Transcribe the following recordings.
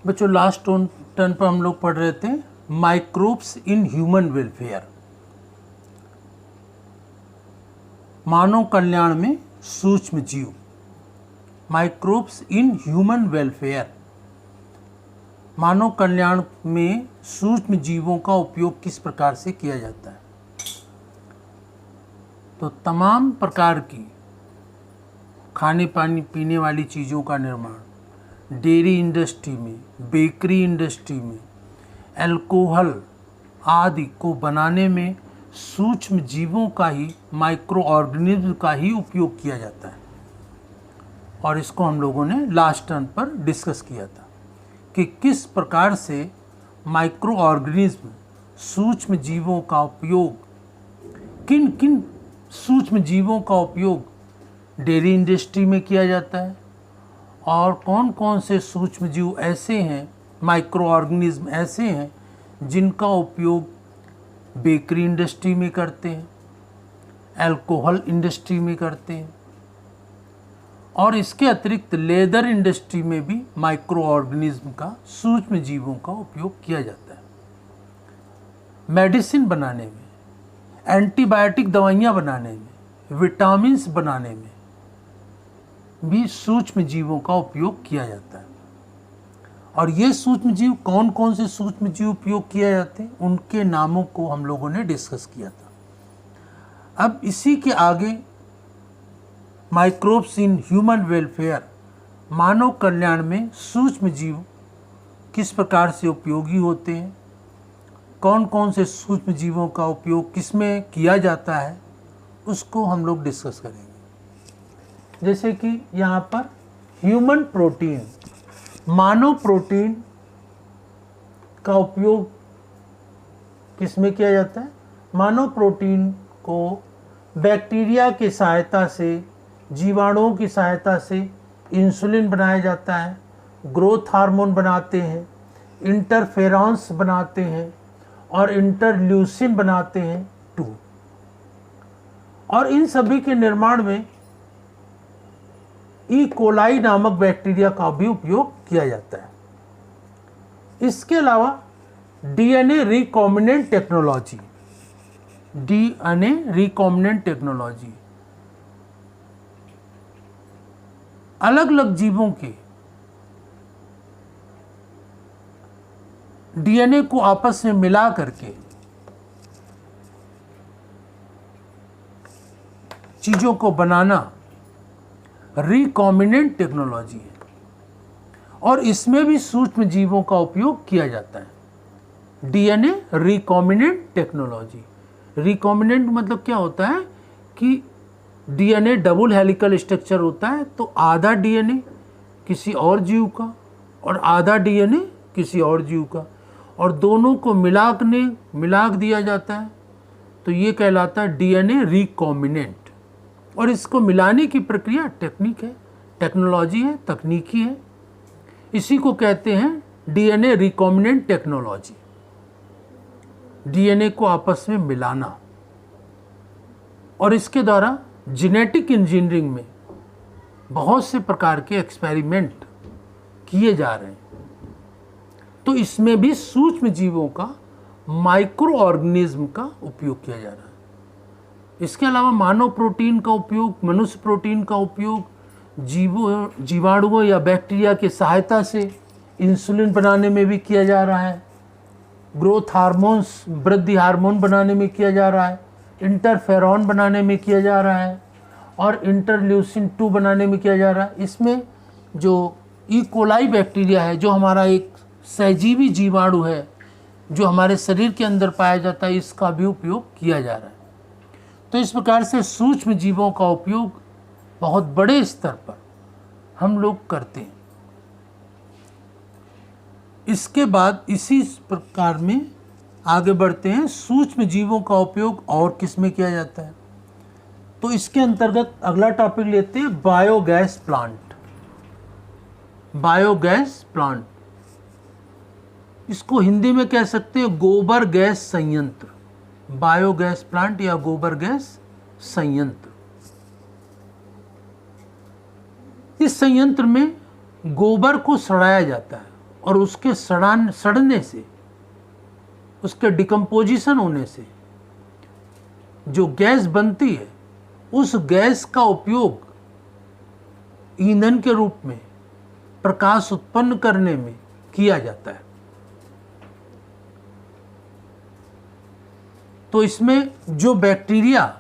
बच्चों last turn पर हम लोग पढ़ रहे थे माइक्रोब्स इन ह्यूमन वेलफेयर, मानव कल्याण में सूक्ष्म जीव। माइक्रोब्स इन ह्यूमन वेलफेयर, मानव कल्याण में सूक्ष्म जीवों का उपयोग किस प्रकार से किया जाता है। तो तमाम प्रकार की खाने पानी पीने वाली चीज़ों का निर्माण, डेयरी इंडस्ट्री में, बेकरी इंडस्ट्री में, अल्कोहल आदि को बनाने में सूक्ष्म जीवों का ही, माइक्रो ऑर्गेनिज्म का ही उपयोग किया जाता है। और इसको हम लोगों ने लास्ट टर्न पर डिस्कस किया था कि किस प्रकार से माइक्रो ऑर्गेनिज्म, सूक्ष्म जीवों का उपयोग, किन किन सूक्ष्म जीवों का उपयोग डेयरी इंडस्ट्री में किया जाता है और कौन कौन से सूक्ष्म जीव ऐसे हैं, माइक्रो ऑर्गेनिज्म ऐसे हैं जिनका उपयोग बेकरी इंडस्ट्री में करते हैं, अल्कोहल इंडस्ट्री में करते हैं और इसके अतिरिक्त लेदर इंडस्ट्री में भी माइक्रो ऑर्गेनिज्म का, सूक्ष्म जीवों का उपयोग किया जाता है। मेडिसिन बनाने में, एंटीबायोटिक दवाइयाँ बनाने में, विटामिन्स बनाने में भी सूक्ष्म जीवों का उपयोग किया जाता है। और ये सूक्ष्म जीव, कौन कौन से सूक्ष्म जीव उपयोग किए जाते हैं, उनके नामों को हम लोगों ने डिस्कस किया था। अब इसी के आगे माइक्रोब्स इन ह्यूमन वेलफेयर, मानव कल्याण में सूक्ष्म जीव किस प्रकार से उपयोगी होते हैं, कौन कौन से सूक्ष्म जीवों का उपयोग किस में किया जाता है, उसको हम लोग डिस्कस करेंगे। जैसे कि यहाँ पर ह्यूमन प्रोटीन, मानव प्रोटीन का उपयोग किस में किया जाता है। मानव प्रोटीन को बैक्टीरिया की सहायता से, जीवाणुओं की सहायता से इंसुलिन बनाया जाता है, ग्रोथ हार्मोन बनाते हैं, इंटरफेरॉन्स बनाते हैं और इंटरल्यूसिन बनाते हैं 2। और इन सभी के निर्माण में ई कोलाई नामक बैक्टीरिया का भी उपयोग किया जाता है। इसके अलावा DNA recombinant technology, DNA recombinant technology अलग अलग जीवों के डीएनए को आपस में मिला करके चीजों को बनाना रिकॉम्बिनेंट टेक्नोलॉजी है और इसमें भी सूक्ष्म जीवों का उपयोग किया जाता है। डीएनए रिकॉम्बिनेंट टेक्नोलॉजी, रिकॉम्बिनेंट मतलब क्या होता है कि डीएनए डबल हेलिकल स्ट्रक्चर होता है, तो आधा डीएनए किसी और जीव का और आधा डीएनए किसी और जीव का, और दोनों को मिला दिया जाता है, तो ये कहलाता है डीएनए रिकॉम्बिनेंट। और इसको मिलाने की प्रक्रिया टेक्निक है, टेक्नोलॉजी है, तकनीकी है, इसी को कहते हैं डीएनए रिकॉम्बिनेंट टेक्नोलॉजी। डीएनए को आपस में मिलाना, और इसके द्वारा जेनेटिक इंजीनियरिंग में बहुत से प्रकार के एक्सपेरिमेंट किए जा रहे हैं। तो इसमें भी सूक्ष्म जीवों का, माइक्रो ऑर्गेनिज्म का उपयोग किया जा रहा है। इसके अलावा मानव प्रोटीन का उपयोग, मनुष्य प्रोटीन का उपयोग जीवाणुओं या बैक्टीरिया की सहायता से इंसुलिन बनाने में भी किया जा रहा है, ग्रोथ हार्मोन्स, वृद्धि हार्मोन बनाने में किया जा रहा है, इंटरफेरॉन बनाने में किया जा रहा है और इंटरल्यूसिन 2 बनाने में किया जा रहा है। इसमें जो ई कोलाई बैक्टीरिया है, जो हमारा एक सहजीवी जीवाणु है जो हमारे शरीर के अंदर पाया जाता है, इसका भी उपयोग किया जा रहा है। तो इस प्रकार से सूक्ष्म जीवों का उपयोग बहुत बड़े स्तर पर हम लोग करते हैं। इसके बाद इसी प्रकार में आगे बढ़ते हैं, सूक्ष्म जीवों का उपयोग और किस में किया जाता है। तो इसके अंतर्गत अगला टॉपिक लेते हैं बायोगैस प्लांट। बायोगैस प्लांट, इसको हिंदी में कह सकते हैं गोबर गैस संयंत्र, बायोगैस प्लांट या गोबर गैस संयंत्र। इस संयंत्र में गोबर को सड़ाया जाता है और उसके सड़ने से, उसके डिकम्पोजिशन होने से जो गैस बनती है, उस गैस का उपयोग ईंधन के रूप में प्रकाश उत्पन्न करने में किया जाता है। तो इसमें जो बैक्टीरिया,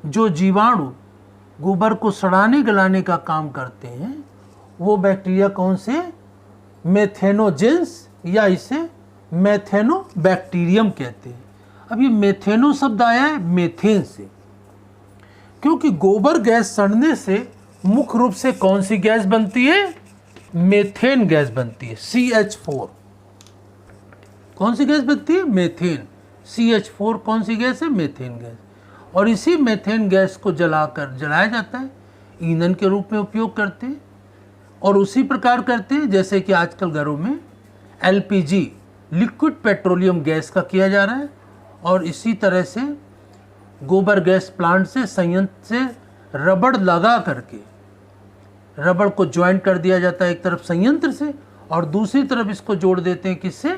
जो जीवाणु गोबर को सड़ाने गलाने का काम करते हैं, वो बैक्टीरिया कौन से? मेथेनोजेंस, या इसे मेथेनोबैक्टीरियम कहते हैं। अब ये मेथेनो शब्द आया है मेथेन से, क्योंकि गोबर गैस सड़ने से मुख्य रूप से कौन सी गैस बनती है? मेथेन गैस बनती है, CH4। कौन सी गैस बनती है? मेथेन। CH4 कौन सी गैस है? Methane gas. और इसी मेथेन गैस को जलाया जाता है, ईंधन के रूप में उपयोग करते हैं। और उसी प्रकार करते हैं जैसे कि आजकल घरों में LPG, लिक्विड पेट्रोलियम गैस का किया जा रहा है। और इसी तरह से गोबर गैस प्लांट से, संयंत्र से रबड़ लगा करके, रबड़ को ज्वाइंट कर दिया जाता है एक तरफ संयंत्र से, और दूसरी तरफ इसको जोड़ देते हैं किससे?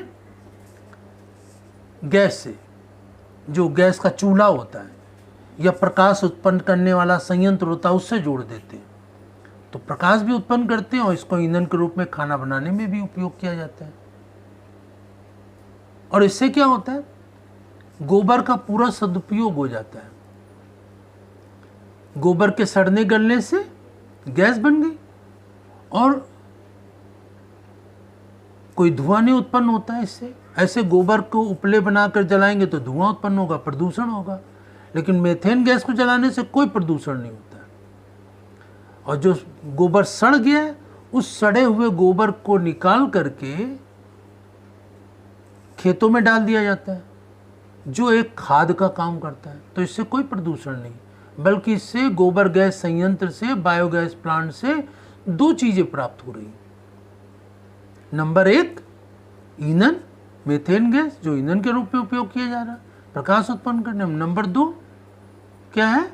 गैस से। जो गैस का चूल्हा होता है या प्रकाश उत्पन्न करने वाला संयंत्र होता है, उससे जोड़ देते हैं। तो प्रकाश भी उत्पन्न करते हैं और इसको ईंधन के रूप में खाना बनाने में भी उपयोग किया जाता है। और इससे क्या होता है? गोबर का पूरा सदुपयोग हो जाता है। गोबर के सड़ने गलने से गैस बन गई, और कोई धुआं नहीं उत्पन्न होता है इससे। ऐसे गोबर को उपले बनाकर जलाएंगे तो धुआं उत्पन्न होगा, प्रदूषण होगा। लेकिन मेथेन गैस को जलाने से कोई प्रदूषण नहीं होता है। और जो गोबर सड़ गया है, उस सड़े हुए गोबर को निकाल करके खेतों में डाल दिया जाता है, जो एक खाद का काम करता है। तो इससे कोई प्रदूषण नहीं, बल्कि इससे गोबर गैस संयंत्र से, बायोगैस प्लांट से दो चीजें प्राप्त हो रही। नंबर एक, ईंधन, मेथेन गैस, जो ईंधन के रूप में उपयोग किया जा रहा है प्रकाश उत्पन्न करने में। नंबर दो क्या है?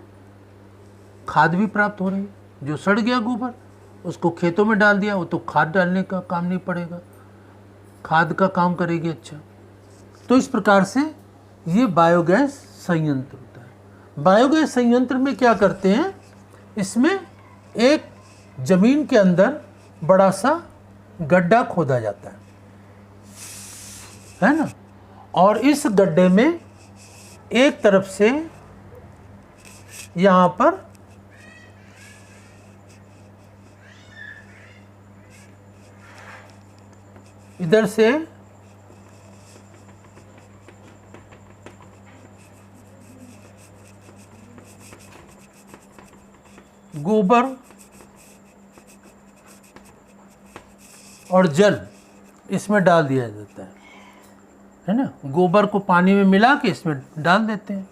खाद भी प्राप्त हो रही है। जो सड़ गया गोबर, उसको खेतों में डाल दिया, वो तो खाद डालने का काम नहीं पड़ेगा, खाद का काम करेगी। अच्छा, तो इस प्रकार से ये बायोगैस संयंत्र होता है। बायोगैस संयंत्र में क्या करते हैं? इसमें एक जमीन के अंदर बड़ा सा गड्ढा खोदा जाता है ना, और इस गड्ढे में एक तरफ से यहाँ पर इधर से गोबर और जल इसमें डाल दिया जाता है ना। गोबर को पानी में मिला के इसमें डाल देते हैं,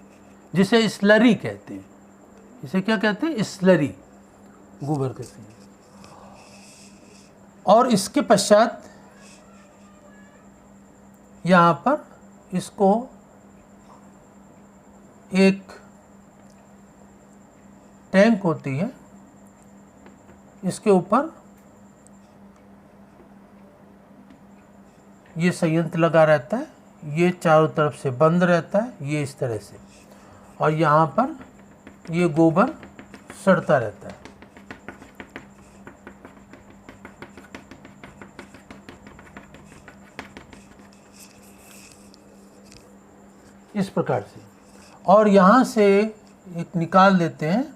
जिसे स्लरी कहते हैं। इसे क्या कहते हैं? स्लरी, गोबर के साथ। और इसके पश्चात यहाँ पर इसको एक टैंक होती है, इसके ऊपर ये संयंत्र लगा रहता है, ये चारों तरफ से बंद रहता है, ये इस तरह से, और यहाँ पर ये गोबर सड़ता रहता है। इस प्रकार से, और यहाँ से एक निकाल देते हैं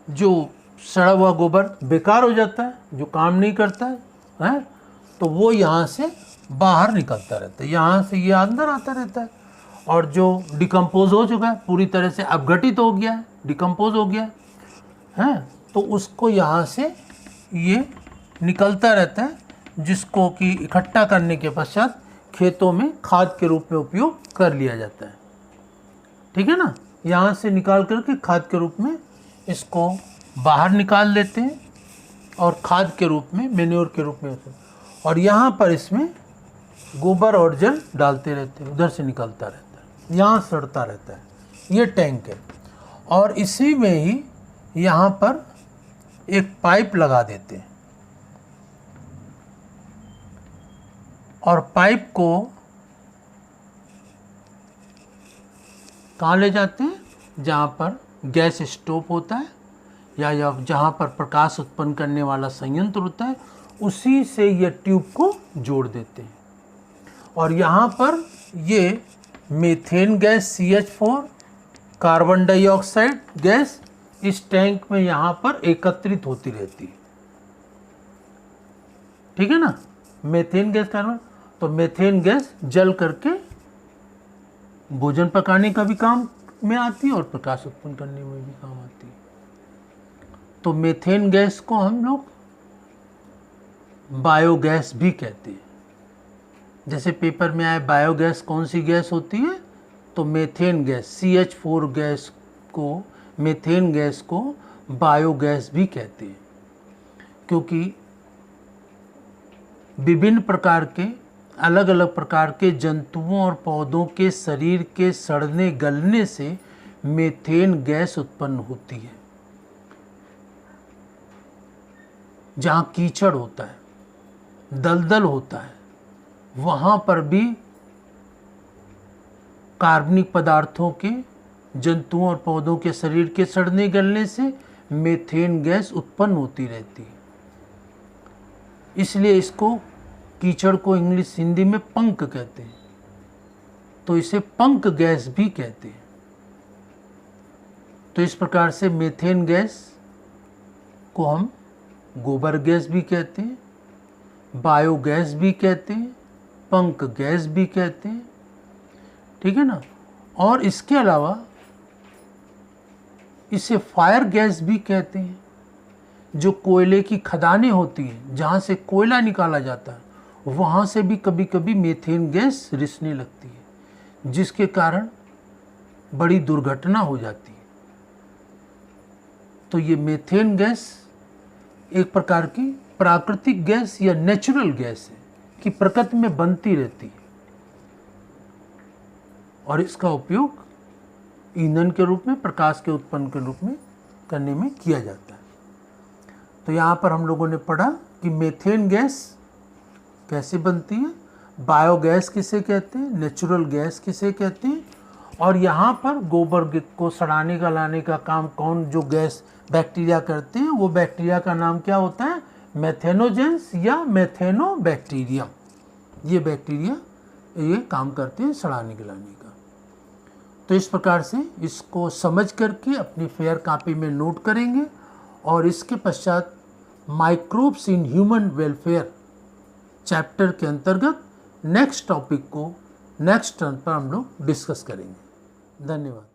जो सड़ा हुआ गोबर बेकार हो जाता है, जो काम नहीं करता है, तो वो यहाँ से बाहर निकलता रहता है, यहाँ से ये अंदर आता रहता है। और जो डिकम्पोज हो चुका है, पूरी तरह से अपघटित हो गया है, डिकम्पोज हो गया है, तो उसको यहाँ से ये निकलता रहता है, जिसको कि इकट्ठा करने के पश्चात खेतों में खाद के रूप में उपयोग कर लिया जाता है। ठीक है ना, यहाँ से निकाल करके खाद के रूप में इसको बाहर निकाल लेते हैं, और खाद के रूप में, मेन्योर के रूप में, और यहाँ पर इसमें गोबर और जल डालते रहते हैं, उधर से निकलता रहता है। यहाँ सड़ता रहता है, ये टैंक है। और इसी में ही यहाँ पर एक पाइप लगा देते हैं और पाइप को कहाँ ले जाते हैं, जहाँ पर गैस स्टोव होता है या जहाँ पर प्रकाश उत्पन्न करने वाला संयंत्र होता है, उसी से ये ट्यूब को जोड़ देते हैं। और यहाँ पर ये methane gas CH4, carbon dioxide gas इस टैंक में यहाँ पर एकत्रित होती रहती है, ठीक है ना। मीथेन गैस, कार्बन, तो मीथेन गैस जल करके भोजन पकाने का भी काम में आती है और प्रकाश उत्पन्न करने में भी काम आती है। तो मीथेन गैस को हम लोग बायोगैस भी कहते हैं। जैसे पेपर में आए बायोगैस कौन सी गैस होती है, तो मीथेन गैस CH4 गैस को, मीथेन गैस को बायोगैस भी कहते हैं, क्योंकि विभिन्न प्रकार के अलग अलग प्रकार के जंतुओं और पौधों के शरीर के सड़ने गलने से मीथेन गैस उत्पन्न होती है। जहाँ कीचड़ होता है, दलदल होता है, वहाँ पर भी कार्बनिक पदार्थों के, जंतुओं और पौधों के शरीर के सड़ने गलने से मीथेन गैस उत्पन्न होती रहती है। इसलिए इसको, कीचड़ को इंग्लिश हिंदी में पंक कहते हैं, तो इसे पंक गैस भी कहते हैं। तो इस प्रकार से मीथेन गैस को हम गोबर गैस भी कहते हैं, बायोगैस भी कहते हैं, पंक गैस भी कहते हैं, ठीक है ना। और इसके अलावा इसे फायर गैस भी कहते हैं। जो कोयले की खदानें होती हैं, जहाँ से कोयला निकाला जाता है, वहाँ से भी कभी कभी मीथेन गैस रिसने लगती है, जिसके कारण बड़ी दुर्घटना हो जाती है। तो ये मीथेन गैस एक प्रकार की प्राकृतिक गैस या नेचुरल गैस है कि प्रकृति में बनती रहती है और इसका उपयोग ईंधन के रूप में, प्रकाश के उत्पन्न के रूप में करने में किया जाता है। तो यहाँ पर हम लोगों ने पढ़ा कि मीथेन गैस कैसे बनती है, बायोगैस किसे कहते हैं, नेचुरल गैस किसे कहते हैं, और यहाँ पर गोबर को सड़ाने गलाने का काम कौन, जो गैस बैक्टीरिया करते हैं, वो बैक्टीरिया का नाम क्या होता है, मेथेनोजेंस या मेथेनोबैक्टीरिया। ये बैक्टीरिया ये काम करते हैं सड़ाने गलाने का। तो इस प्रकार से इसको समझ करके अपनी फेयर कॉपी में नोट करेंगे और इसके पश्चात microbes in human welfare chapter के अंतर्गत नेक्स्ट टॉपिक को नेक्स्ट टर्न पर हम लोग डिस्कस करेंगे। धन्यवाद।